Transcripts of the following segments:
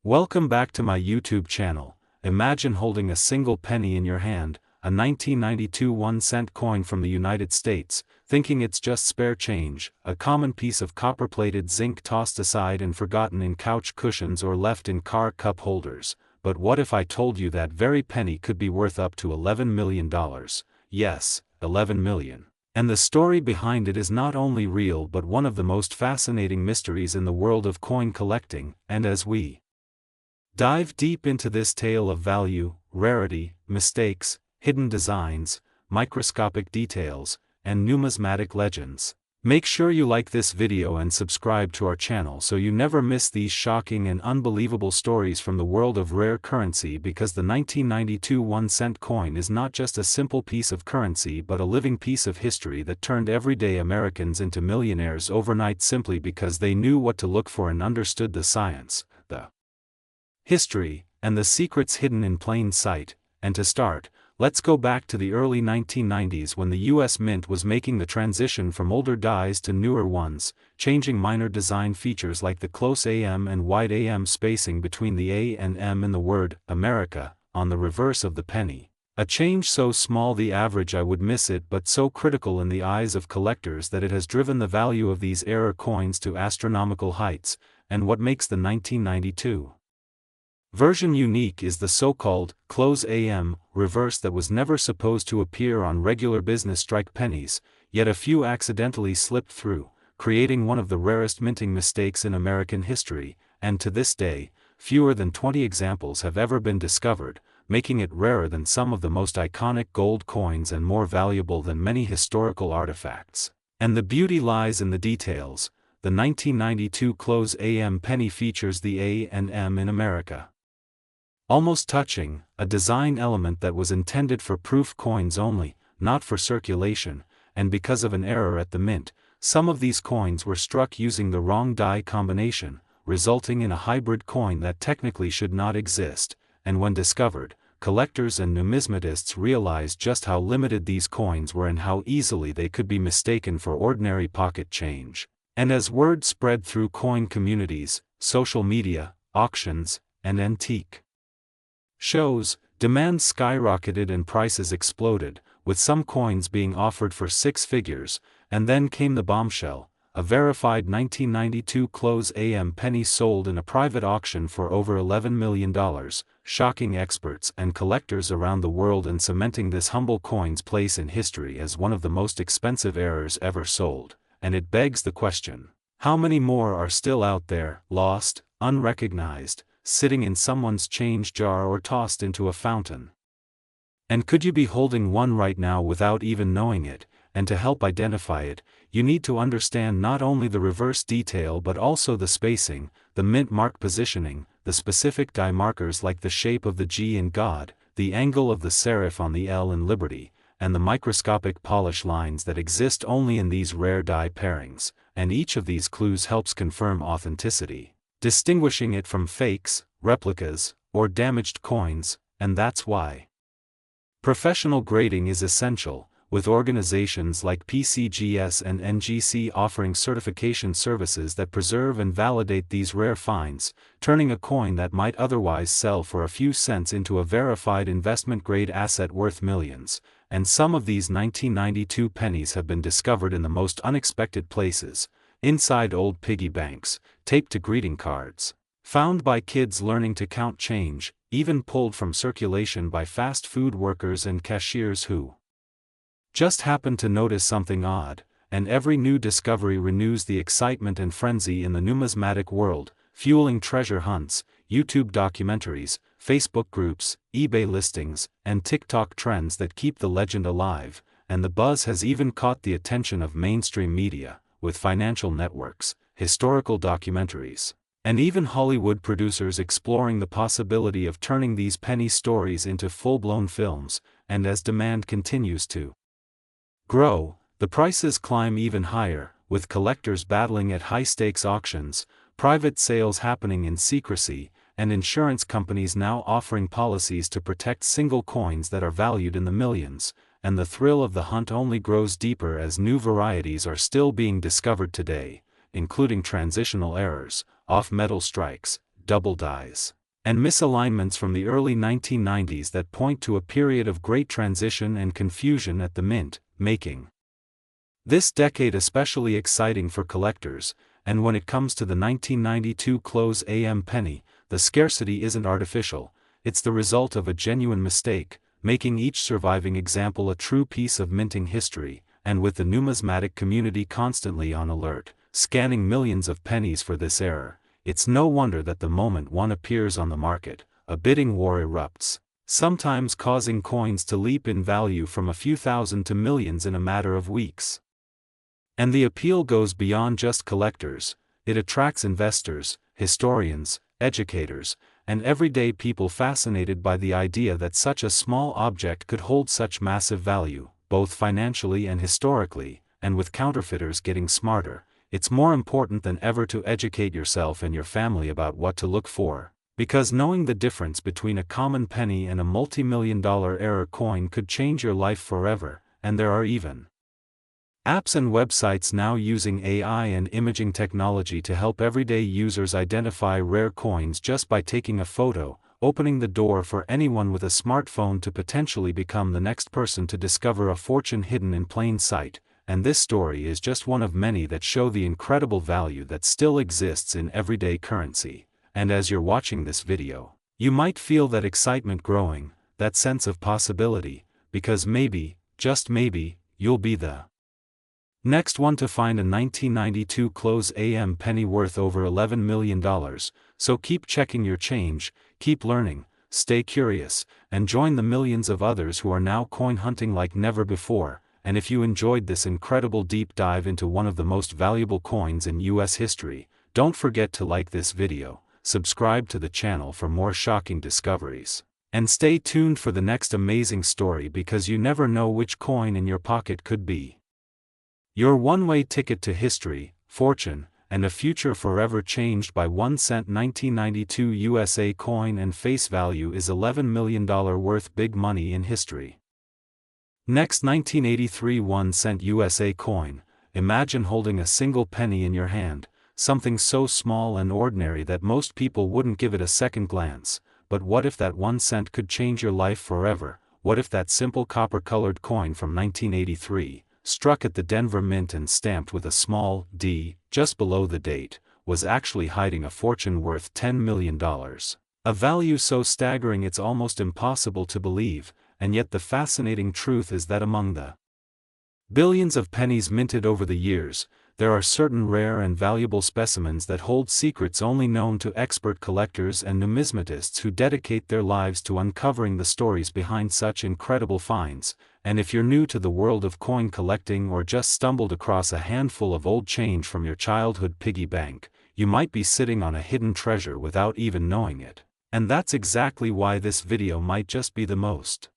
Welcome back to my YouTube channel. Imagine holding a single penny in your hand, a 1992 1-cent coin from the United States, thinking it's just spare change, a common piece of copper-plated zinc tossed aside and forgotten in couch cushions or left in car cup holders. But what if I told you that very penny could be worth up to $11 million? Yes, 11 million. And the story behind it is not only real but one of the most fascinating mysteries in the world of coin collecting. And as we dive deep into this tale of value, rarity, mistakes, hidden designs, microscopic details, and numismatic legends, make sure you like this video and subscribe to our channel so you never miss these shocking and unbelievable stories from the world of rare currency, because the 1992 1-cent coin is not just a simple piece of currency but a living piece of history that turned everyday Americans into millionaires overnight simply because they knew what to look for and understood the science, the history, and the secrets hidden in plain sight. And to start, let's go back to the early 1990s when the US Mint was making the transition from older dies to newer ones, changing minor design features like the close AM and wide AM spacing between the A and M in the word America on the reverse of the penny. A change so small the average eye would miss it, but so critical in the eyes of collectors that it has driven the value of these error coins to astronomical heights. And what makes the 1992 version unique is the so-called close AM reverse that was never supposed to appear on regular business strike pennies, yet a few accidentally slipped through, creating one of the rarest minting mistakes in American history. And to this day, fewer than 20 examples have ever been discovered, making it rarer than some of the most iconic gold coins and more valuable than many historical artifacts. And the beauty lies in the details. The 1992 close AM penny features the A and M in America almost touching, a design element that was intended for proof coins only, not for circulation. And because of an error at the mint, some of these coins were struck using the wrong die combination, resulting in a hybrid coin that technically should not exist. And when discovered, collectors and numismatists realized just how limited these coins were and how easily they could be mistaken for ordinary pocket change. And as word spread through coin communities, social media, auctions, and antique shows, demand skyrocketed and prices exploded, with some coins being offered for six figures. And then came the bombshell: a verified 1992 close AM penny sold in a private auction for over $11 million, shocking experts and collectors around the world and cementing this humble coin's place in history as one of the most expensive errors ever sold. And it begs the question: how many more are still out there, lost, unrecognized, sitting in someone's change jar or tossed into a fountain? And could you be holding one right now without even knowing it? And to help identify it, you need to understand not only the reverse detail but also the spacing, the mint mark positioning, the specific die markers like the shape of the G in God, the angle of the serif on the L in Liberty, and the microscopic polish lines that exist only in these rare die pairings. And each of these clues helps confirm authenticity, distinguishing it from fakes, replicas, or damaged coins. And that's why professional grading is essential, with organizations like PCGS and NGC offering certification services that preserve and validate these rare finds, turning a coin that might otherwise sell for a few cents into a verified investment-grade asset worth millions. And some of these 1992 pennies have been discovered in the most unexpected places: inside old piggy banks, taped to greeting cards, found by kids learning to count change, even pulled from circulation by fast food workers and cashiers who just happened to notice something odd. And every new discovery renews the excitement and frenzy in the numismatic world, fueling treasure hunts, YouTube documentaries, Facebook groups, eBay listings, and TikTok trends that keep the legend alive. And the buzz has even caught the attention of mainstream media, with financial networks, historical documentaries, and even Hollywood producers exploring the possibility of turning these penny stories into full-blown films. And as demand continues to grow, the prices climb even higher, with collectors battling at high-stakes auctions, private sales happening in secrecy, and insurance companies now offering policies to protect single coins that are valued in the millions. And the thrill of the hunt only grows deeper as new varieties are still being discovered today, including transitional errors, off-metal strikes, double dies, and misalignments from the early 1990s that point to a period of great transition and confusion at the mint, making this decade especially exciting for collectors. And when it comes to the 1992 close AM penny, the scarcity isn't artificial, it's the result of a genuine mistake, making each surviving example a true piece of minting history. And with the numismatic community constantly on alert, scanning millions of pennies for this error, it's no wonder that the moment one appears on the market, a bidding war erupts, sometimes causing coins to leap in value from a few thousand to millions in a matter of weeks. And the appeal goes beyond just collectors, it attracts investors, historians, educators, and everyday people fascinated by the idea that such a small object could hold such massive value, both financially and historically. And with counterfeiters getting smarter, it's more important than ever to educate yourself and your family about what to look for, because knowing the difference between a common penny and a multi-million-dollar error coin could change your life forever. And there are even apps and websites now using AI and imaging technology to help everyday users identify rare coins just by taking a photo, opening the door for anyone with a smartphone to potentially become the next person to discover a fortune hidden in plain sight. And this story is just one of many that show the incredible value that still exists in everyday currency. And as you're watching this video, you might feel that excitement growing, that sense of possibility, because maybe, just maybe, you'll be the next one to find a 1992 close AM penny worth over $11 million, so keep checking your change, keep learning, stay curious, and join the millions of others who are now coin hunting like never before. And if you enjoyed this incredible deep dive into one of the most valuable coins in US history, don't forget to like this video, subscribe to the channel for more shocking discoveries, and stay tuned for the next amazing story, because you never know which coin in your pocket could be your one-way ticket to history, fortune, and a future forever changed by 1 cent 1992 USA coin, and face value is $11 million worth, big money in history. Next, 1983 1 cent USA coin. Imagine holding a single penny in your hand, something so small and ordinary that most people wouldn't give it a second glance. But what if that 1 cent could change your life forever? What if that simple copper-colored coin from 1983, struck at the Denver Mint and stamped with a small D just below the date, was actually hiding a fortune worth $10 million? A value so staggering it's almost impossible to believe. And yet the fascinating truth is that among the billions of pennies minted over the years, there are certain rare and valuable specimens that hold secrets only known to expert collectors and numismatists who dedicate their lives to uncovering the stories behind such incredible finds. And if you're new to the world of coin collecting or just stumbled across a handful of old change from your childhood piggy bank, you might be sitting on a hidden treasure without even knowing it. And that's exactly why this video might just be the most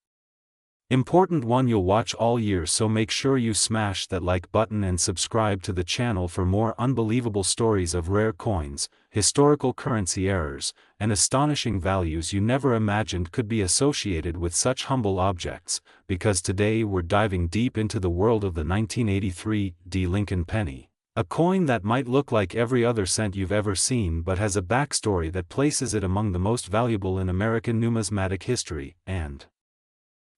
important one you'll watch all year, so make sure you smash that like button and subscribe to the channel for more unbelievable stories of rare coins, historical currency errors, and astonishing values you never imagined could be associated with such humble objects, because today we're diving deep into the world of the 1983 Lincoln penny, a coin that might look like every other cent you've ever seen but has a backstory that places it among the most valuable in American numismatic history. And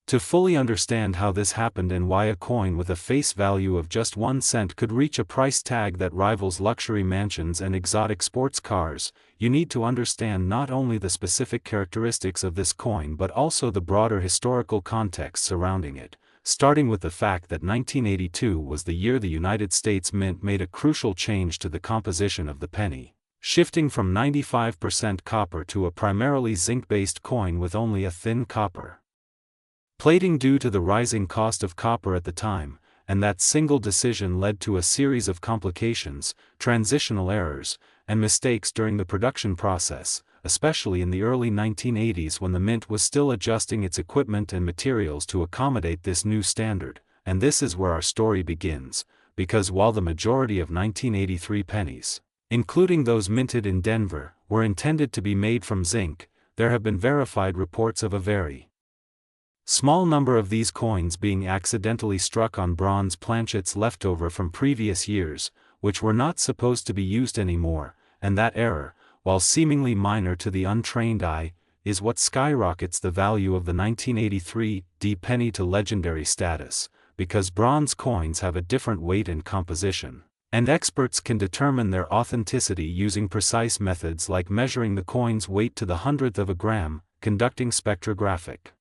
to fully understand how this happened and why a coin with a face value of just 1 cent could reach a price tag that rivals luxury mansions and exotic sports cars, you need to understand not only the specific characteristics of this coin but also the broader historical context surrounding it, starting with the fact that 1982 was the year the United States Mint made a crucial change to the composition of the penny, shifting from 95% copper to a primarily zinc-based coin with only a thin copper plating due to the rising cost of copper at the time. And that single decision led to a series of complications, transitional errors, and mistakes during the production process, especially in the early 1980s when the Mint was still adjusting its equipment and materials to accommodate this new standard. And this is where our story begins, because while the majority of 1983 pennies, including those minted in Denver, were intended to be made from zinc, there have been verified reports of a very small number of these coins being accidentally struck on bronze planchets left over from previous years, which were not supposed to be used anymore. And that error, while seemingly minor to the untrained eye, is what skyrockets the value of the 1983 D penny to legendary status, because bronze coins have a different weight and composition, and experts can determine their authenticity using precise methods like measuring the coin's weight to the hundredth of a gram, conducting spectrographic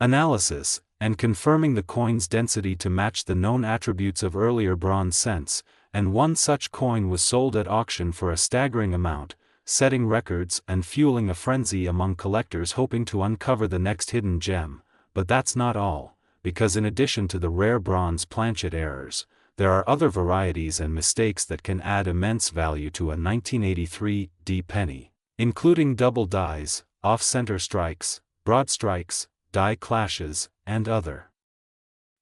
analysis, and confirming the coin's density to match the known attributes of earlier bronze cents, and one such coin was sold at auction for a staggering amount, setting records and fueling a frenzy among collectors hoping to uncover the next hidden gem. But that's not all, because in addition to the rare bronze planchet errors, there are other varieties and mistakes that can add immense value to a 1983 D penny, including double dies, off-center strikes, broad strikes, die clashes, and other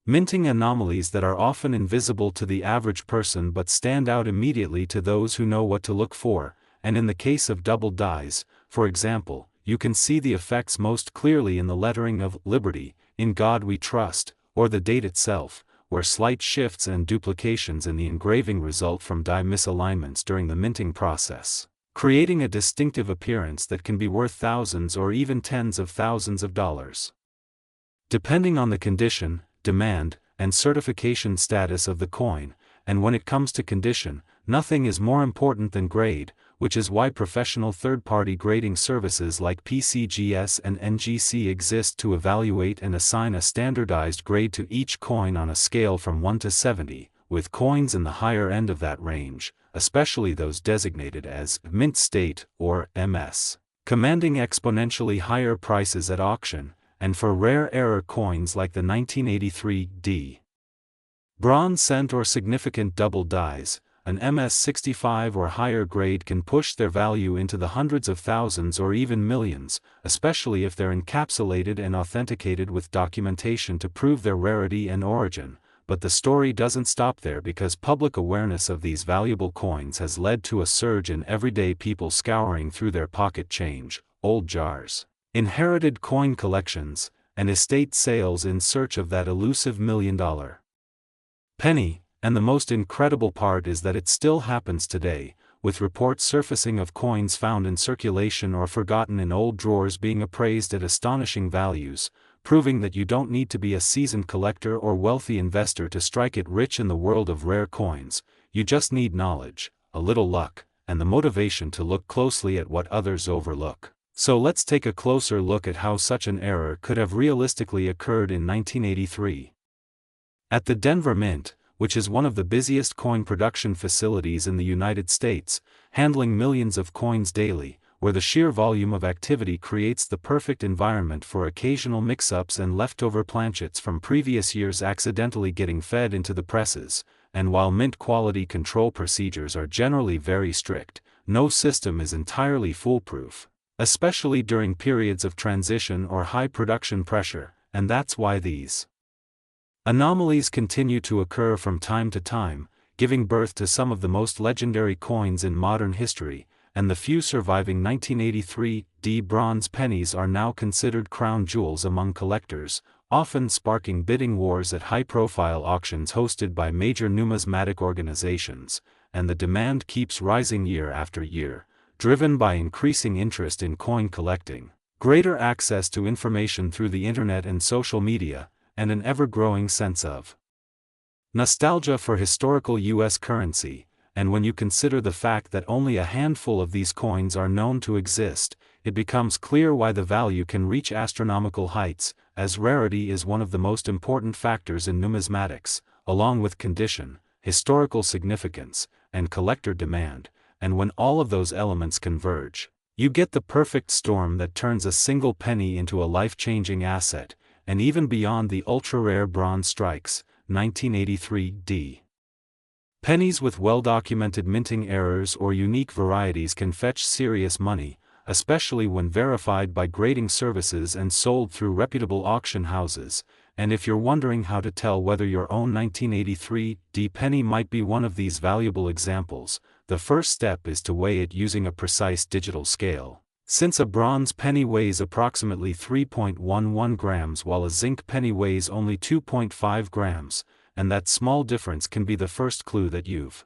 minting anomalies that are often invisible to the average person but stand out immediately to those who know what to look for. And in the case of double dies, for example, you can see the effects most clearly in the lettering of Liberty, In God We Trust, or the date itself, where slight shifts and duplications in the engraving result from die misalignments during the minting process, creating a distinctive appearance that can be worth thousands or even tens of thousands of dollars. Depending on the condition, demand, and certification status of the coin, and when it comes to condition, nothing is more important than grade, which is why professional third-party grading services like PCGS and NGC exist to evaluate and assign a standardized grade to each coin on a scale from 1 to 70, with coins in the higher end of that range, especially those designated as mint state or MS, commanding exponentially higher prices at auction, and for rare error coins like the 1983 D bronze cent or significant double dies, an MS-65 or higher grade can push their value into the hundreds of thousands or even millions, especially if they're encapsulated and authenticated with documentation to prove their rarity and origin. But the story doesn't stop there, because public awareness of these valuable coins has led to a surge in everyday people scouring through their pocket change, old jars, inherited coin collections, and estate sales in search of that elusive $1,000,000 penny. And the most incredible part is that it still happens today, with reports surfacing of coins found in circulation or forgotten in old drawers being appraised at astonishing values, proving that you don't need to be a seasoned collector or wealthy investor to strike it rich in the world of rare coins. You just need knowledge, a little luck, and the motivation to look closely at what others overlook. So let's take a closer look at how such an error could have realistically occurred in 1983. At the Denver Mint, which is one of the busiest coin production facilities in the United States, handling millions of coins daily, where the sheer volume of activity creates the perfect environment for occasional mix-ups and leftover planchets from previous years accidentally getting fed into the presses, and while mint quality control procedures are generally very strict, no system is entirely foolproof, especially during periods of transition or high production pressure, and that's why these anomalies continue to occur from time to time, giving birth to some of the most legendary coins in modern history, and the few surviving 1983 D bronze pennies are now considered crown jewels among collectors, often sparking bidding wars at high-profile auctions hosted by major numismatic organizations, and the demand keeps rising year after year, driven by increasing interest in coin collecting, greater access to information through the internet and social media, and an ever-growing sense of nostalgia for historical U.S. currency. And when you consider the fact that only a handful of these coins are known to exist, it becomes clear why the value can reach astronomical heights, as rarity is one of the most important factors in numismatics, along with condition, historical significance, and collector demand. And when all of those elements converge, you get the perfect storm that turns a single penny into a life-changing asset. And even beyond the ultra-rare bronze strikes, 1983 D pennies with well-documented minting errors or unique varieties can fetch serious money, especially when verified by grading services and sold through reputable auction houses. And if you're wondering how to tell whether your own 1983 D penny might be one of these valuable examples, the first step is to weigh it using a precise digital scale. Since a bronze penny weighs approximately 3.11 grams while a zinc penny weighs only 2.5 grams, and that small difference can be the first clue that you've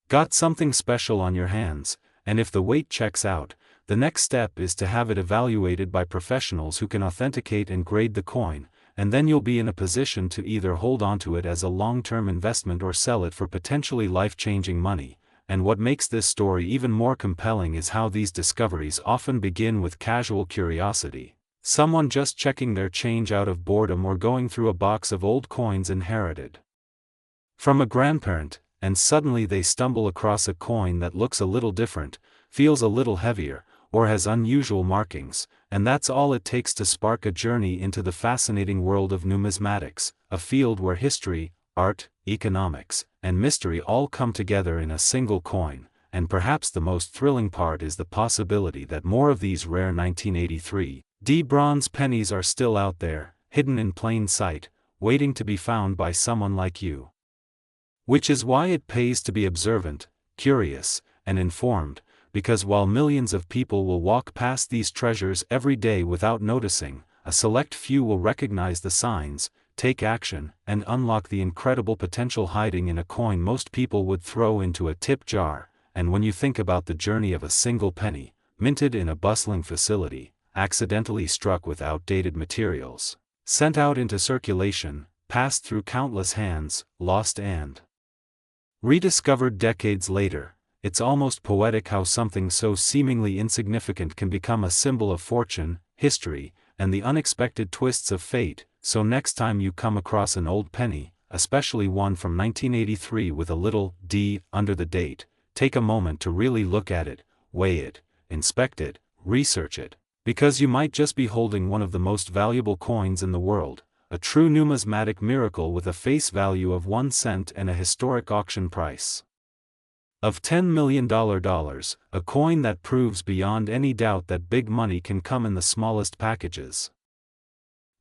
got something special on your hands, and if the weight checks out, the next step is to have it evaluated by professionals who can authenticate and grade the coin, and then you'll be in a position to either hold onto it as a long-term investment or sell it for potentially life-changing money. And what makes this story even more compelling is how these discoveries often begin with casual curiosity. Someone just checking their change out of boredom or going through a box of old coins inherited from a grandparent, and suddenly they stumble across a coin that looks a little different, feels a little heavier, or has unusual markings, and that's all it takes to spark a journey into the fascinating world of numismatics, a field where history, art, economics, and mystery all come together in a single coin. And perhaps the most thrilling part is the possibility that more of these rare 1983 bronze pennies are still out there, hidden in plain sight, waiting to be found by someone like you. Which is why it pays to be observant, curious, and informed, because while millions of people will walk past these treasures every day without noticing, a select few will recognize the signs, take action, and unlock the incredible potential hiding in a coin most people would throw into a tip jar. And when you think about the journey of a single penny, minted in a bustling facility, accidentally struck with outdated materials, sent out into circulation, passed through countless hands, lost and rediscovered decades later, it's almost poetic how something so seemingly insignificant can become a symbol of fortune, history, and the unexpected twists of fate. So next time you come across an old penny, especially one from 1983 with a little D under the date, take a moment to really look at it, weigh it, inspect it, research it, because you might just be holding one of the most valuable coins in the world, a true numismatic miracle with a face value of 1 cent and a historic auction price of $10 million, a coin that proves beyond any doubt that big money can come in the smallest packages.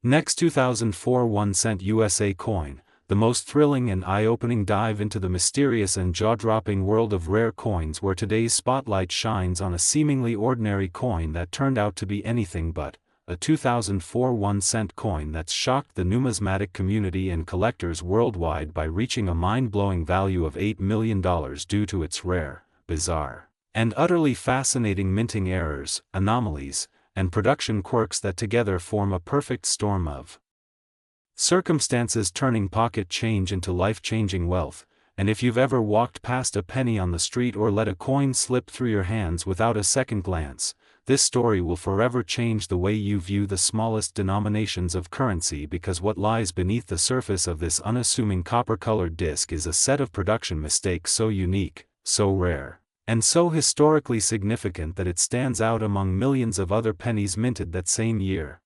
Next, 2004 1 cent USA coin, the most thrilling and eye-opening dive into the mysterious and jaw-dropping world of rare coins, where today's spotlight shines on a seemingly ordinary coin that turned out to be anything but a 2004 1 cent coin that's shocked the numismatic community and collectors worldwide by reaching a mind-blowing value of $8 million due to its rare, bizarre, and utterly fascinating minting errors, anomalies, and production quirks that together form a perfect storm of circumstances, turning pocket change into life-changing wealth. And if you've ever walked past a penny on the street or let a coin slip through your hands without a second glance, this story will forever change the way you view the smallest denominations of currency, because what lies beneath the surface of this unassuming copper-colored disc is a set of production mistakes so unique, so rare, and so historically significant that it stands out among millions of other pennies minted that same year.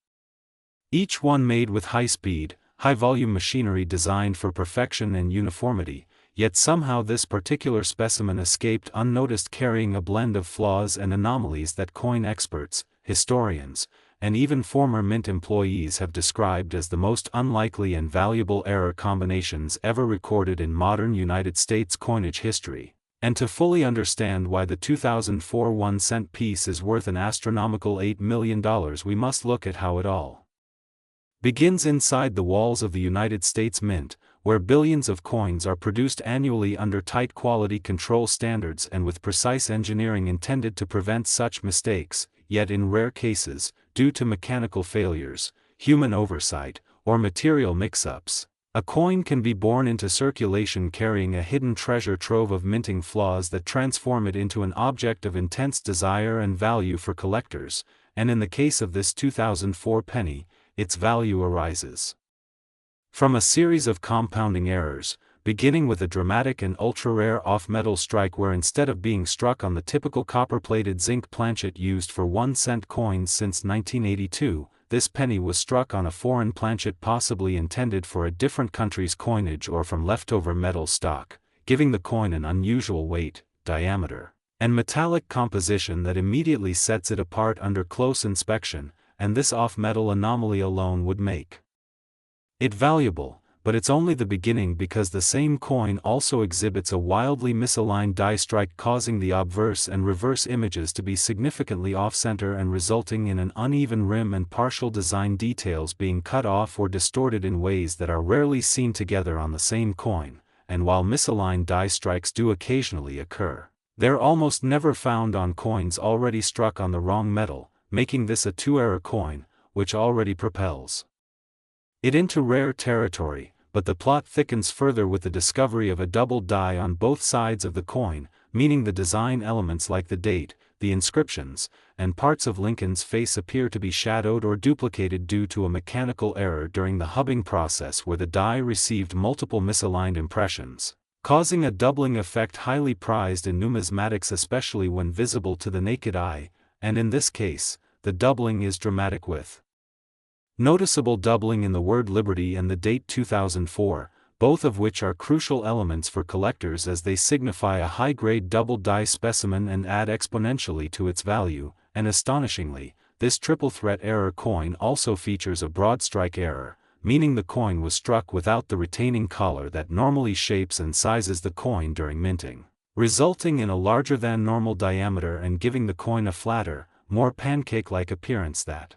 Each one made with high-speed, high-volume machinery designed for perfection and uniformity, yet somehow this particular specimen escaped unnoticed, carrying a blend of flaws and anomalies that coin experts, historians, and even former mint employees have described as the most unlikely and valuable error combinations ever recorded in modern United States coinage history. And to fully understand why the 2004 1 cent piece is worth an astronomical $8 million, we must look at how it all begins inside the walls of the United States Mint, where billions of coins are produced annually under tight quality control standards and with precise engineering intended to prevent such mistakes. Yet in rare cases, due to mechanical failures, human oversight, or material mix-ups, a coin can be born into circulation carrying a hidden treasure trove of minting flaws that transform it into an object of intense desire and value for collectors. And in the case of this 2004 penny, its value arises from a series of compounding errors, beginning with a dramatic and ultra-rare off-metal strike where, instead of being struck on the typical copper-plated zinc planchet used for 1 cent coins since 1982, this penny was struck on a foreign planchet possibly intended for a different country's coinage or from leftover metal stock, giving the coin an unusual weight, diameter, and metallic composition that immediately sets it apart under close inspection, and this off-metal anomaly alone would make it valuable. But it's only the beginning, because the same coin also exhibits a wildly misaligned die strike, causing the obverse and reverse images to be significantly off-center and resulting in an uneven rim and partial design details being cut off or distorted in ways that are rarely seen together on the same coin. And while misaligned die strikes do occasionally occur, They're almost never found on coins already struck on the wrong metal, making this a two-error coin, which already propels it into rare territory, but the plot thickens further with the discovery of a double die on both sides of the coin, meaning the design elements like the date, the inscriptions, and parts of Lincoln's face appear to be shadowed or duplicated due to a mechanical error during the hubbing process where the die received multiple misaligned impressions, causing a doubling effect highly prized in numismatics, especially when visible to the naked eye, and in this case, the doubling is dramatic with noticeable doubling in the word Liberty and the date 2004, both of which are crucial elements for collectors as they signify a high-grade double die specimen and add exponentially to its value, and astonishingly, this triple threat error coin also features a broad strike error, meaning the coin was struck without the retaining collar that normally shapes and sizes the coin during minting, resulting in a larger than normal diameter and giving the coin a flatter, more pancake-like appearance that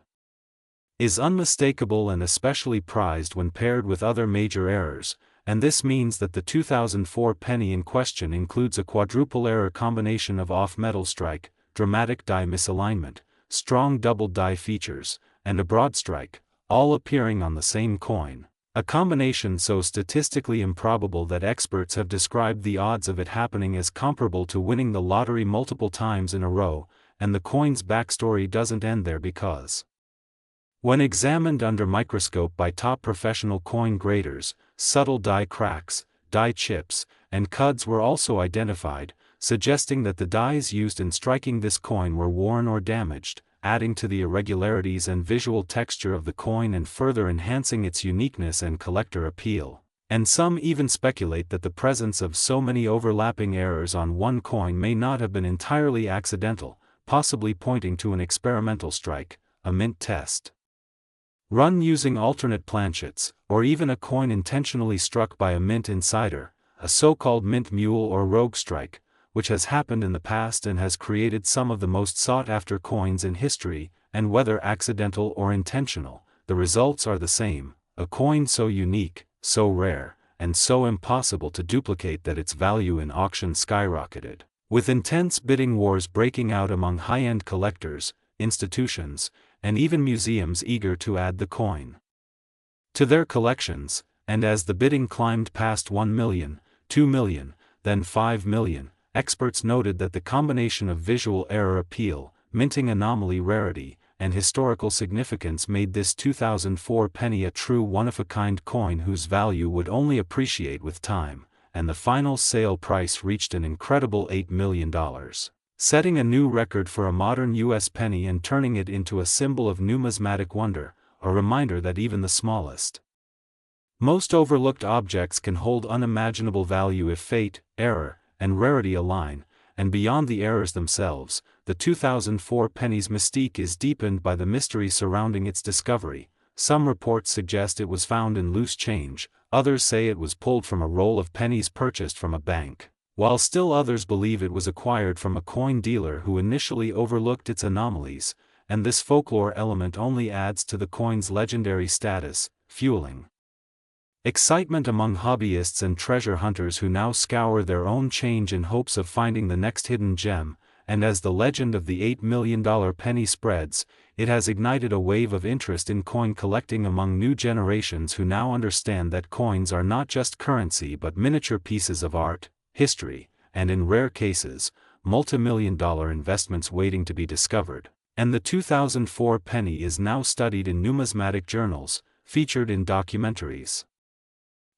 is unmistakable and especially prized when paired with other major errors, and this means that the 2004 penny in question includes a quadruple error combination of off-metal strike, dramatic die misalignment, strong double die features, and a broad strike, all appearing on the same coin, a combination so statistically improbable that experts have described the odds of it happening as comparable to winning the lottery multiple times in a row, and the coin's backstory doesn't end there because when examined under microscope by top professional coin graders, subtle die cracks, die chips, and cuds were also identified, suggesting that the dies used in striking this coin were worn or damaged, adding to the irregularities and visual texture of the coin and further enhancing its uniqueness and collector appeal. And some even speculate that the presence of so many overlapping errors on one coin may not have been entirely accidental, possibly pointing to an experimental strike, a mint test run using alternate planchets, or even a coin intentionally struck by a mint insider, a so-called mint mule or rogue strike, which has happened in the past and has created some of the most sought-after coins in history, and whether accidental or intentional, the results are the same, a coin so unique, so rare, and so impossible to duplicate that its value in auction skyrocketed, with intense bidding wars breaking out among high-end collectors, institutions, and even museums eager to add the coin to their collections, and as the bidding climbed past 1 million, 2 million, then 5 million, experts noted that the combination of visual error appeal, minting anomaly rarity, and historical significance made this 2004 penny a true one-of-a-kind coin whose value would only appreciate with time, and the final sale price reached an incredible $8 million. Setting a new record for a modern U.S. penny and turning it into a symbol of numismatic wonder, a reminder that even the smallest, most overlooked objects can hold unimaginable value if fate, error, and rarity align, and beyond the errors themselves, the 2004 penny's mystique is deepened by the mystery surrounding its discovery. Some reports suggest it was found in loose change, others say it was pulled from a roll of pennies purchased from a bank, while still others believe it was acquired from a coin dealer who initially overlooked its anomalies, and this folklore element only adds to the coin's legendary status, fueling excitement among hobbyists and treasure hunters who now scour their own change in hopes of finding the next hidden gem, and as the legend of the $8 million penny spreads, it has ignited a wave of interest in coin collecting among new generations who now understand that coins are not just currency but miniature pieces of art, history, and in rare cases, multi-million-dollar investments waiting to be discovered, and the 2004 penny is now studied in numismatic journals, featured in documentaries,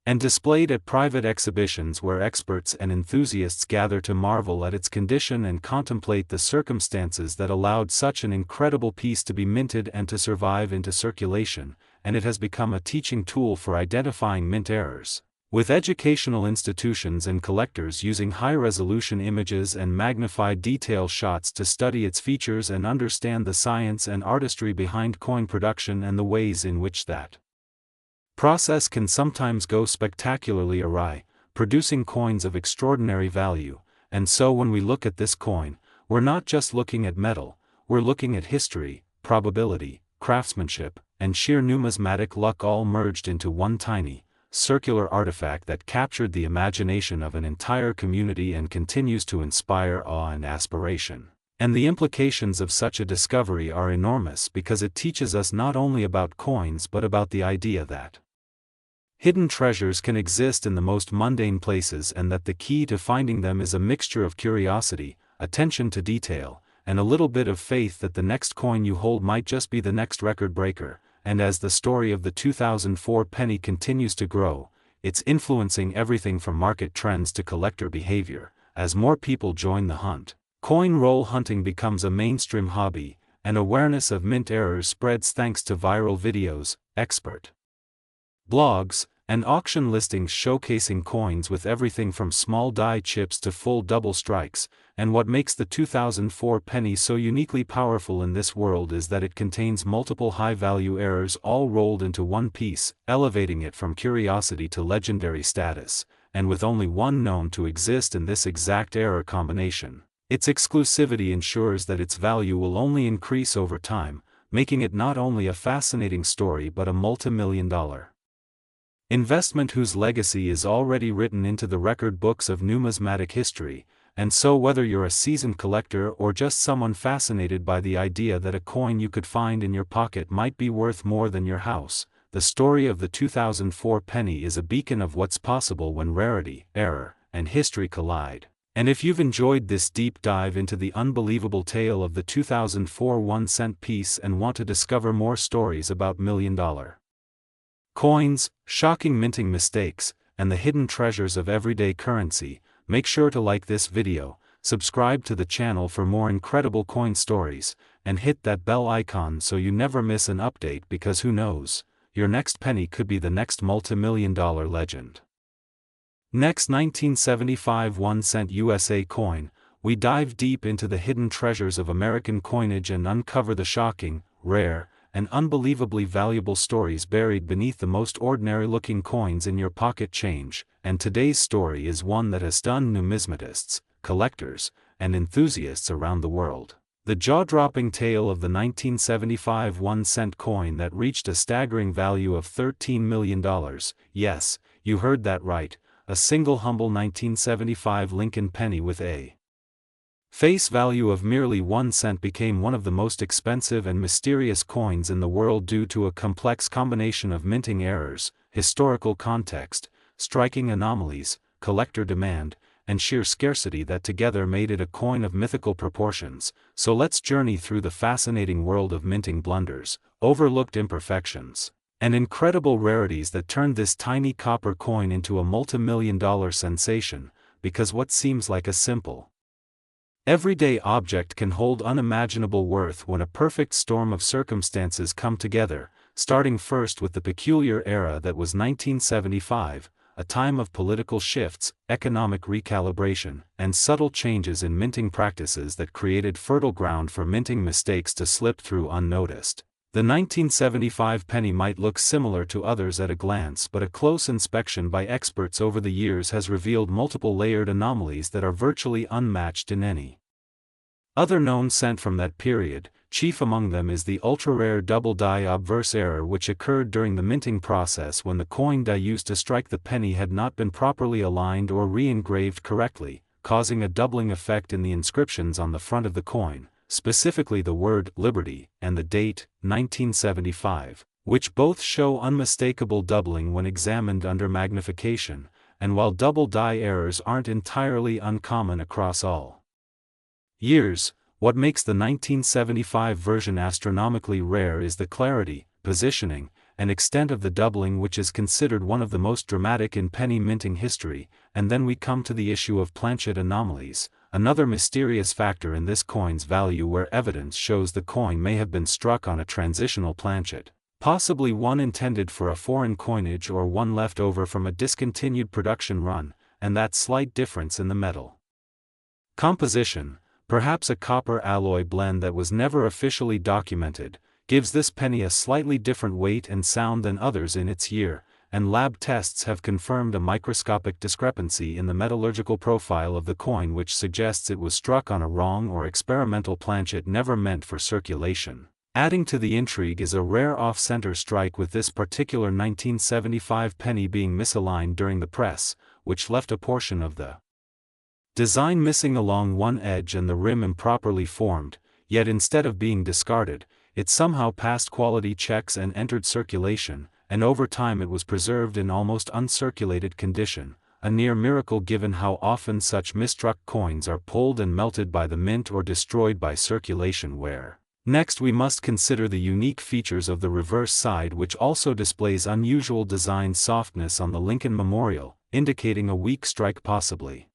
and displayed at private exhibitions where experts and enthusiasts gather to marvel at its condition and contemplate the circumstances that allowed such an incredible piece to be minted and to survive into circulation, and it has become a teaching tool for identifying mint errors, with educational institutions and collectors using high-resolution images and magnified detail shots to study its features and understand the science and artistry behind coin production and the ways in which that process can sometimes go spectacularly awry, producing coins of extraordinary value. And so when we look at this coin, we're not just looking at metal, we're looking at history, probability, craftsmanship, and sheer numismatic luck all merged into one tiny, circular artifact that captured the imagination of an entire community and continues to inspire awe and aspiration. And the implications of such a discovery are enormous because it teaches us not only about coins but about the idea that hidden treasures can exist in the most mundane places, and that the key to finding them is a mixture of curiosity, attention to detail, and a little bit of faith that the next coin you hold might just be the next record breaker. And as the story of the 2004 penny continues to grow, it's influencing everything from market trends to collector behavior. As more people join the hunt, coin roll hunting becomes a mainstream hobby, and awareness of mint errors spreads thanks to viral videos, expert blogs, and auction listings showcasing coins with everything from small die chips to full double strikes. And what makes the 2004 penny so uniquely powerful in this world is that it contains multiple high-value errors all rolled into one piece, elevating it from curiosity to legendary status. And with only one known to exist in this exact error combination, its exclusivity ensures that its value will only increase over time, making it not only a fascinating story but a multi-million-dollar investment whose legacy is already written into the record books of numismatic history. And so, whether you're a seasoned collector or just someone fascinated by the idea that a coin you could find in your pocket might be worth more than your house, the story of the 2004 penny is a beacon of what's possible when rarity, error, and history collide. And if you've enjoyed this deep dive into the unbelievable tale of the 2004 1-cent piece and want to discover more stories about million-dollar coins, shocking minting mistakes, and the hidden treasures of everyday currency, make sure to like this video, subscribe to the channel for more incredible coin stories, and hit that bell icon so you never miss an update, because who knows, your next penny could be the next multi-million-dollar legend. Next, 1975 1-cent USA coin. We dive deep into the hidden treasures of American coinage and uncover the shocking, rare, and unbelievably valuable stories buried beneath the most ordinary-looking coins in your pocket change. And today's story is one that has stunned numismatists, collectors, and enthusiasts around the world. The jaw-dropping tale of the 1975 1-cent coin that reached a staggering value of $13 million. Yes, you heard that right, a single humble 1975 Lincoln penny with a face value of merely 1 cent became one of the most expensive and mysterious coins in the world due to a complex combination of minting errors, historical context, striking anomalies, collector demand, and sheer scarcity that together made it a coin of mythical proportions. So let's journey through the fascinating world of minting blunders, overlooked imperfections, and incredible rarities that turned this tiny copper coin into a multi-million-dollar sensation. Because what seems like a simple everyday object can hold unimaginable worth when a perfect storm of circumstances come together, starting first with the peculiar era that was 1975, a time of political shifts, economic recalibration, and subtle changes in minting practices that created fertile ground for minting mistakes to slip through unnoticed. The 1975 penny might look similar to others at a glance, but a close inspection by experts over the years has revealed multiple layered anomalies that are virtually unmatched in any other known cent from that period. Chief among them is the ultra-rare double die obverse error, which occurred during the minting process when the coin die used to strike the penny had not been properly aligned or re-engraved correctly, causing a doubling effect in the inscriptions on the front of the coin, specifically the word Liberty and the date, 1975, which both show unmistakable doubling when examined under magnification. And while double die errors aren't entirely uncommon across all years, what makes the 1975 version astronomically rare is the clarity, positioning, and extent of the doubling, which is considered one of the most dramatic in penny minting history. And then we come to the issue of planchet anomalies, another mysterious factor in this coin's value, where evidence shows the coin may have been struck on a transitional planchet, possibly one intended for a foreign coinage or one left over from a discontinued production run, and that slight difference in the metal composition, perhaps a copper alloy blend that was never officially documented, gives this penny a slightly different weight and sound than others in its year, and lab tests have confirmed a microscopic discrepancy in the metallurgical profile of the coin, which suggests it was struck on a wrong or experimental planchet never meant for circulation. Adding to the intrigue is a rare off-center strike, with this particular 1975 penny being misaligned during the press, which left a portion of the design missing along one edge and the rim improperly formed, yet instead of being discarded, it somehow passed quality checks and entered circulation, and over time it was preserved in almost uncirculated condition, a near miracle given how often such misstruck coins are pulled and melted by the mint or destroyed by circulation wear. Next, we must consider the unique features of the reverse side, which also displays unusual design softness on the Lincoln Memorial, indicating a weak strike, possibly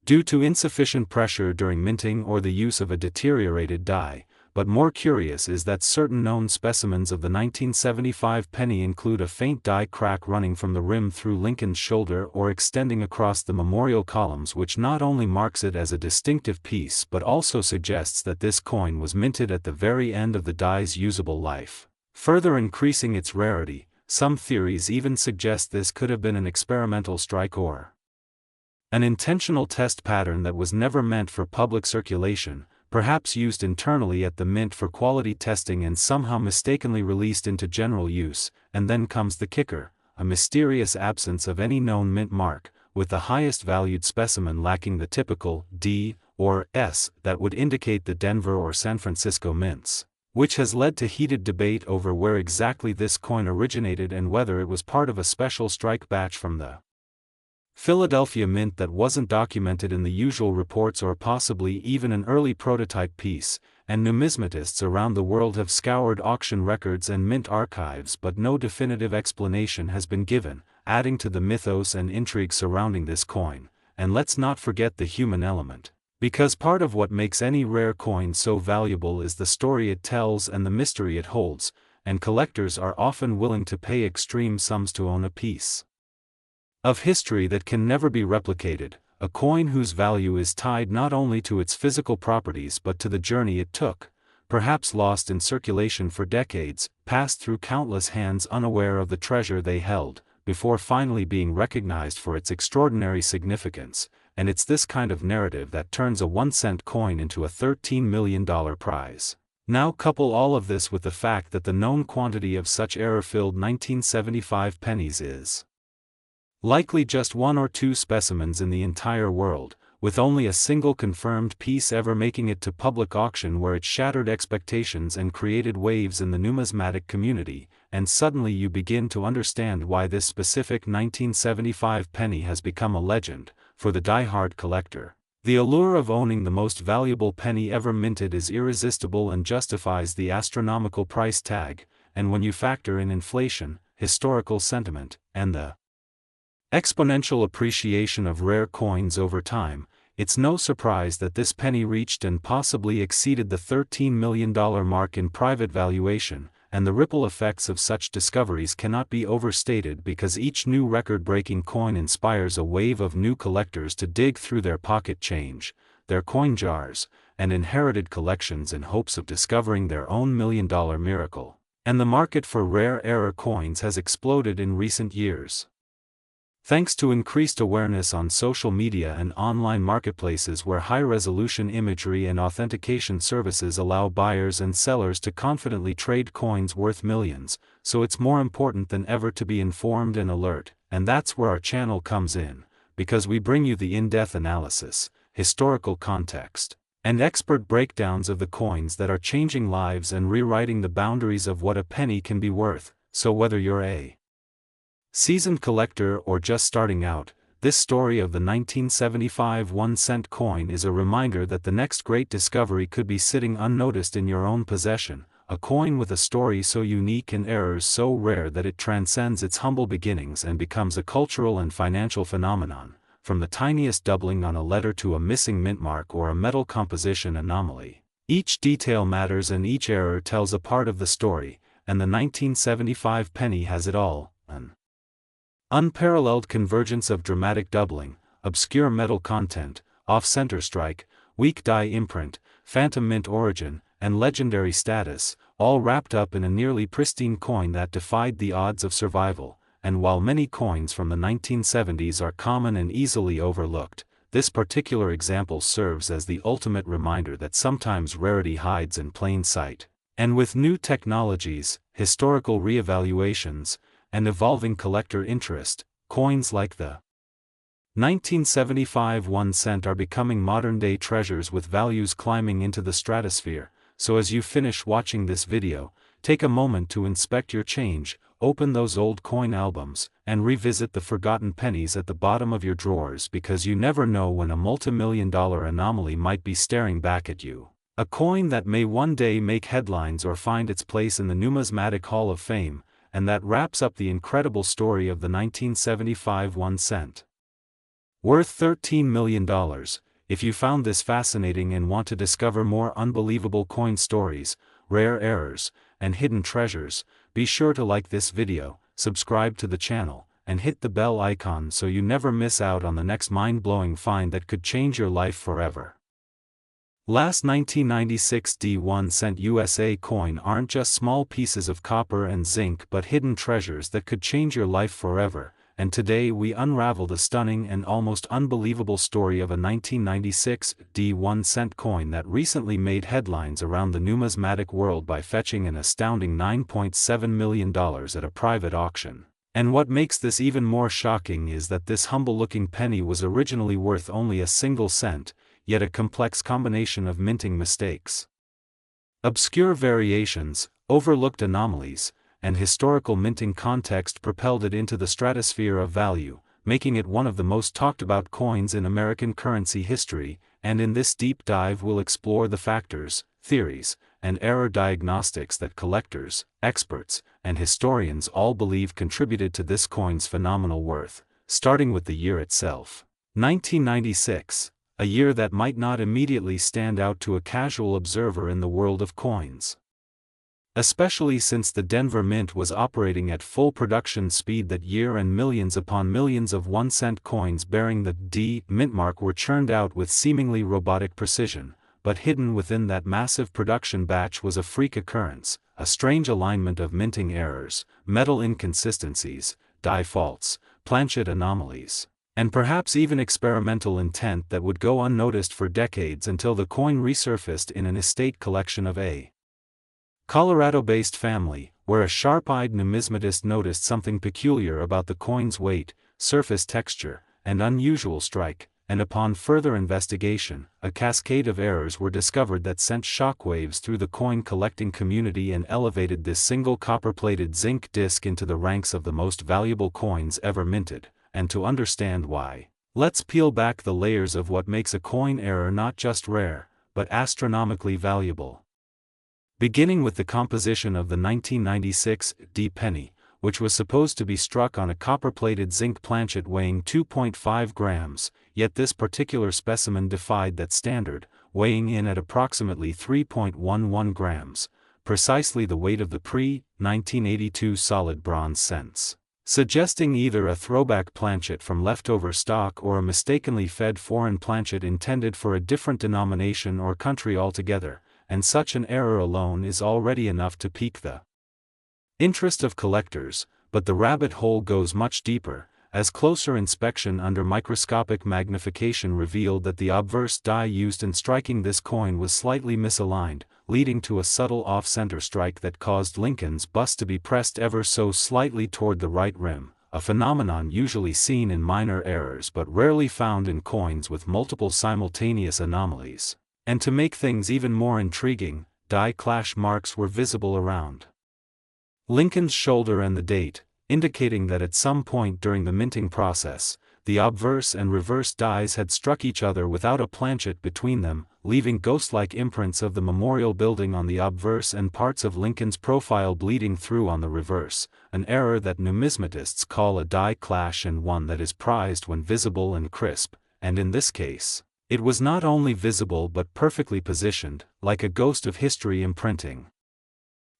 due to insufficient pressure during minting or the use of a deteriorated die. But more curious is that certain known specimens of the 1975 penny include a faint die crack running from the rim through Lincoln's shoulder or extending across the memorial columns, which not only marks it as a distinctive piece but also suggests that this coin was minted at the very end of the die's usable life. Further increasing its rarity, some theories even suggest this could have been an experimental strike or an intentional test pattern that was never meant for public circulation, perhaps used internally at the mint for quality testing and somehow mistakenly released into general use. And then comes the kicker: a mysterious absence of any known mint mark, with the highest valued specimen lacking the typical D or S that would indicate the Denver or San Francisco mints, which has led to heated debate over where exactly this coin originated and whether it was part of a special strike batch from the Philadelphia Mint that wasn't documented in the usual reports, or possibly even an early prototype piece. And numismatists around the world have scoured auction records and mint archives, but no definitive explanation has been given, adding to the mythos and intrigue surrounding this coin. And let's not forget the human element, because part of what makes any rare coin so valuable is the story it tells and the mystery it holds, and collectors are often willing to pay extreme sums to own a piece of history that can never be replicated, a coin whose value is tied not only to its physical properties but to the journey it took, perhaps lost in circulation for decades, passed through countless hands unaware of the treasure they held, before finally being recognized for its extraordinary significance. And it's this kind of narrative that turns a 1-cent coin into a $13 million prize. Now couple all of this with the fact that the known quantity of such error-filled 1975 pennies is likely just one or two specimens in the entire world, with only a single confirmed piece ever making it to public auction, where it shattered expectations and created waves in the numismatic community. And suddenly you begin to understand why this specific 1975 penny has become a legend. For the die-hard collector, the allure of owning the most valuable penny ever minted is irresistible and justifies the astronomical price tag. And when you factor in inflation, historical sentiment, and the exponential appreciation of rare coins over time, it's no surprise that this penny reached and possibly exceeded the $13 million mark in private valuation. And the ripple effects of such discoveries cannot be overstated, because each new record-breaking coin inspires a wave of new collectors to dig through their pocket change, their coin jars, and inherited collections in hopes of discovering their own million-dollar miracle. And the market for rare error coins has exploded in recent years, thanks to increased awareness on social media and online marketplaces, where high-resolution imagery and authentication services allow buyers and sellers to confidently trade coins worth millions. So it's more important than ever to be informed and alert, and that's where our channel comes in, because we bring you the in-depth analysis, historical context, and expert breakdowns of the coins that are changing lives and rewriting the boundaries of what a penny can be worth. So whether you're a seasoned collector or just starting out, this story of the 1975 1-cent coin is a reminder that the next great discovery could be sitting unnoticed in your own possession, a coin with a story so unique and errors so rare that it transcends its humble beginnings and becomes a cultural and financial phenomenon, from the tiniest doubling on a letter to a missing mint mark or a metal composition anomaly. Each detail matters and each error tells a part of the story, and the 1975 penny has it all: an unparalleled convergence of dramatic doubling, obscure metal content, off-center strike, weak die imprint, phantom mint origin, and legendary status, all wrapped up in a nearly pristine coin that defied the odds of survival. And while many coins from the 1970s are common and easily overlooked, this particular example serves as the ultimate reminder that sometimes rarity hides in plain sight. And with new technologies, historical reevaluations, and evolving collector interest, coins like the 1975 1 cent are becoming modern-day treasures with values climbing into the stratosphere. So as you finish watching this video, take a moment to inspect your change, open those old coin albums, and revisit the forgotten pennies at the bottom of your drawers, because you never know when a multi-million-dollar anomaly might be staring back at you. A coin that may one day make headlines or find its place in the Numismatic Hall of Fame, and that wraps up the incredible story of the 1975 1 cent. Worth $13 million. If you found this fascinating and want to discover more unbelievable coin stories, rare errors, and hidden treasures, be sure to like this video, subscribe to the channel, and hit the bell icon so you never miss out on the next mind-blowing find that could change your life forever. Last 1996 1 cent USA coin aren't just small pieces of copper and zinc but hidden treasures that could change your life forever, and today we unravel the stunning and almost unbelievable story of a 1996 1 cent coin that recently made headlines around the numismatic world by fetching an astounding $9.7 million at a private auction. And what makes this even more shocking is that this humble-looking penny was originally worth only a single cent, yet a complex combination of minting mistakes, obscure variations, overlooked anomalies, and historical minting context propelled it into the stratosphere of value, making it one of the most talked about coins in American currency history. And in this deep dive we'll explore the factors, theories, and error diagnostics that collectors, experts, and historians all believe contributed to this coin's phenomenal worth, starting with the year itself. 1996. A year that might not immediately stand out to a casual observer in the world of coins. Especially since the Denver Mint was operating at full production speed that year and millions upon millions of 1 cent coins bearing the D mint mark were churned out with seemingly robotic precision, but hidden within that massive production batch was a freak occurrence, a strange alignment of minting errors, metal inconsistencies, die faults, planchet anomalies, and perhaps even experimental intent that would go unnoticed for decades until the coin resurfaced in an estate collection of a Colorado-based family, where a sharp-eyed numismatist noticed something peculiar about the coin's weight, surface texture, and unusual strike, and upon further investigation, a cascade of errors were discovered that sent shockwaves through the coin collecting community and elevated this single copper-plated zinc disc into the ranks of the most valuable coins ever minted. And to understand why, let's peel back the layers of what makes a coin error not just rare, but astronomically valuable. Beginning with the composition of the 1996 D penny, which was supposed to be struck on a copper-plated zinc planchet weighing 2.5 grams, yet this particular specimen defied that standard, weighing in at approximately 3.11 grams, precisely the weight of the pre-1982 solid bronze cents, suggesting either a throwback planchet from leftover stock or a mistakenly fed foreign planchet intended for a different denomination or country altogether, and such an error alone is already enough to pique the interest of collectors. But the rabbit hole goes much deeper, as closer inspection under microscopic magnification revealed that the obverse die used in striking this coin was slightly misaligned, leading to a subtle off-center strike that caused Lincoln's bust to be pressed ever so slightly toward the right rim, a phenomenon usually seen in minor errors but rarely found in coins with multiple simultaneous anomalies. And to make things even more intriguing, die clash marks were visible around Lincoln's shoulder and the date, indicating that at some point during the minting process, the obverse and reverse dies had struck each other without a planchet between them, leaving ghost-like imprints of the memorial building on the obverse and parts of Lincoln's profile bleeding through on the reverse, an error that numismatists call a die clash and one that is prized when visible and crisp, and in this case, it was not only visible but perfectly positioned, like a ghost of history imprinting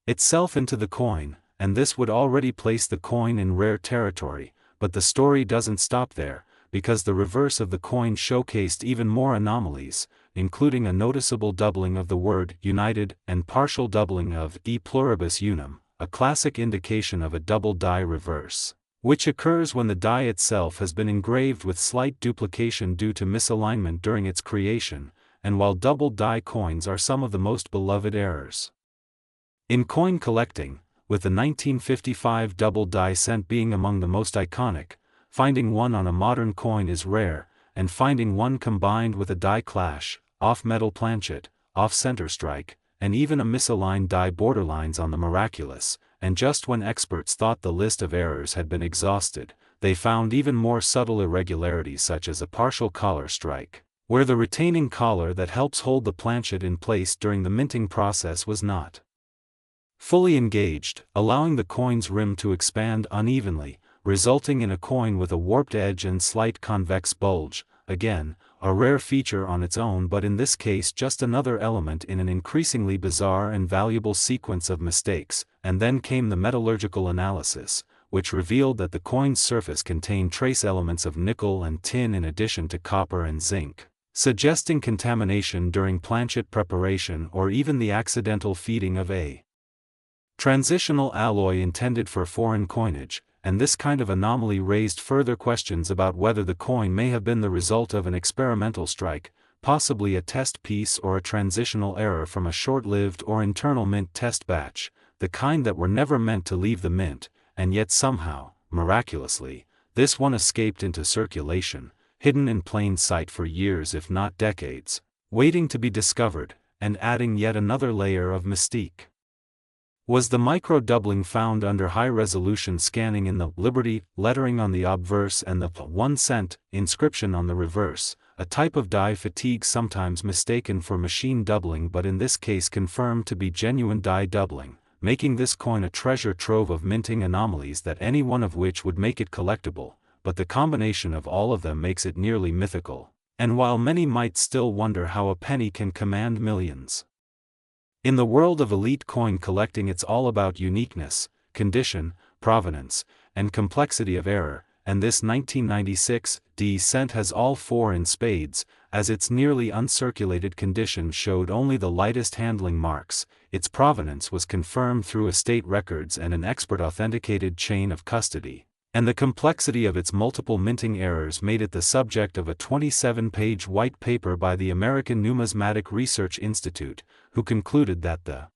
itself into the coin, and this would already place the coin in rare territory. But the story doesn't stop there, because the reverse of the coin showcased even more anomalies, including a noticeable doubling of the word united and partial doubling of e pluribus unum, a classic indication of a double die reverse, which occurs when the die itself has been engraved with slight duplication due to misalignment during its creation. And while double die coins are some of the most beloved errors In coin collecting, with the 1955 double die cent being among the most iconic, finding one on a modern coin is rare, and finding one combined with a die clash, off-metal planchet, off-center strike, and even a misaligned die borderlines on the miraculous, and just when experts thought the list of errors had been exhausted, they found even more subtle irregularities such as a partial collar strike, where the retaining collar that helps hold the planchet in place during the minting process was not fully engaged, allowing the coin's rim to expand unevenly, resulting in a coin with a warped edge and slight convex bulge, again, a rare feature on its own but in this case just another element in an increasingly bizarre and valuable sequence of mistakes. And then came the metallurgical analysis, which revealed that the coin's surface contained trace elements of nickel and tin in addition to copper and zinc, suggesting contamination during planchet preparation or even the accidental feeding of a transitional alloy intended for foreign coinage, and this kind of anomaly raised further questions about whether the coin may have been the result of an experimental strike, possibly a test piece or a transitional error from a short-lived or internal mint test batch, the kind that were never meant to leave the mint, and yet somehow, miraculously, this one escaped into circulation, hidden in plain sight for years if not decades, waiting to be discovered, and adding yet another layer of mystique. Was the micro-doubling found under high-resolution scanning in the Liberty lettering on the obverse and the 1 cent inscription on the reverse, a type of die fatigue sometimes mistaken for machine doubling but in this case confirmed to be genuine die doubling, making this coin a treasure trove of minting anomalies that any one of which would make it collectible, but the combination of all of them makes it nearly mythical, and while many might still wonder how a penny can command millions. In the world of elite coin collecting it's all about uniqueness, condition, provenance, and complexity of error, and this 1996 D cent has all four in spades, as its nearly uncirculated condition showed only the lightest handling marks, its provenance was confirmed through estate records and an expert-authenticated chain of custody, and the complexity of its multiple minting errors made it the subject of a 27-page white paper by the American Numismatic Research Institute, who concluded that the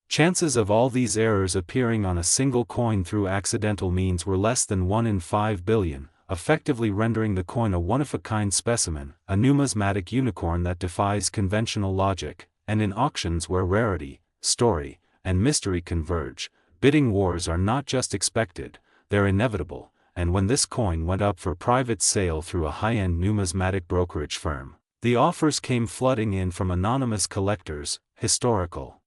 chances of all these errors appearing on a single coin through accidental means were less than 1 in 5 billion, effectively rendering the coin a one-of-a-kind specimen, a numismatic unicorn that defies conventional logic, and in auctions where rarity, story, and mystery converge, bidding wars are not just expected, they're inevitable, and when this coin went up for private sale through a high-end numismatic brokerage firm, the offers came flooding in from anonymous collectors, historical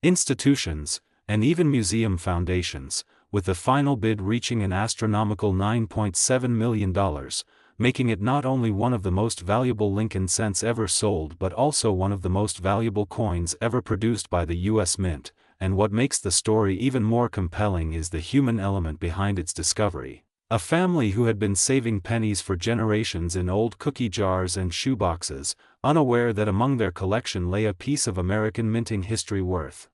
institutions, and even museum foundations, with the final bid reaching an astronomical $9.7 million, making it not only one of the most valuable Lincoln cents ever sold but also one of the most valuable coins ever produced by the U.S. Mint, and what makes the story even more compelling is the human element behind its discovery. A family who had been saving pennies for generations in old cookie jars and shoeboxes, unaware that among their collection lay a piece of American minting history worth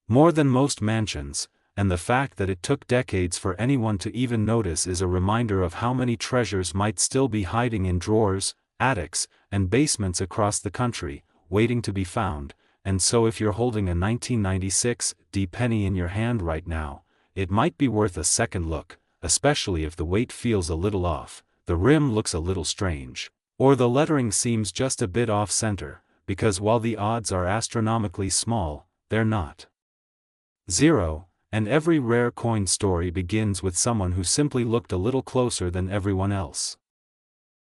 more than most mansions, and the fact that it took decades for anyone to even notice is a reminder of how many treasures might still be hiding in drawers, attics, and basements across the country, waiting to be found. And so if you're holding a 1996 D penny in your hand right now, it might be worth a second look, especially if the weight feels a little off, the rim looks a little strange, or the lettering seems just a bit off-center, because while the odds are astronomically small, they're not zero, and every rare coin story begins with someone who simply looked a little closer than everyone else.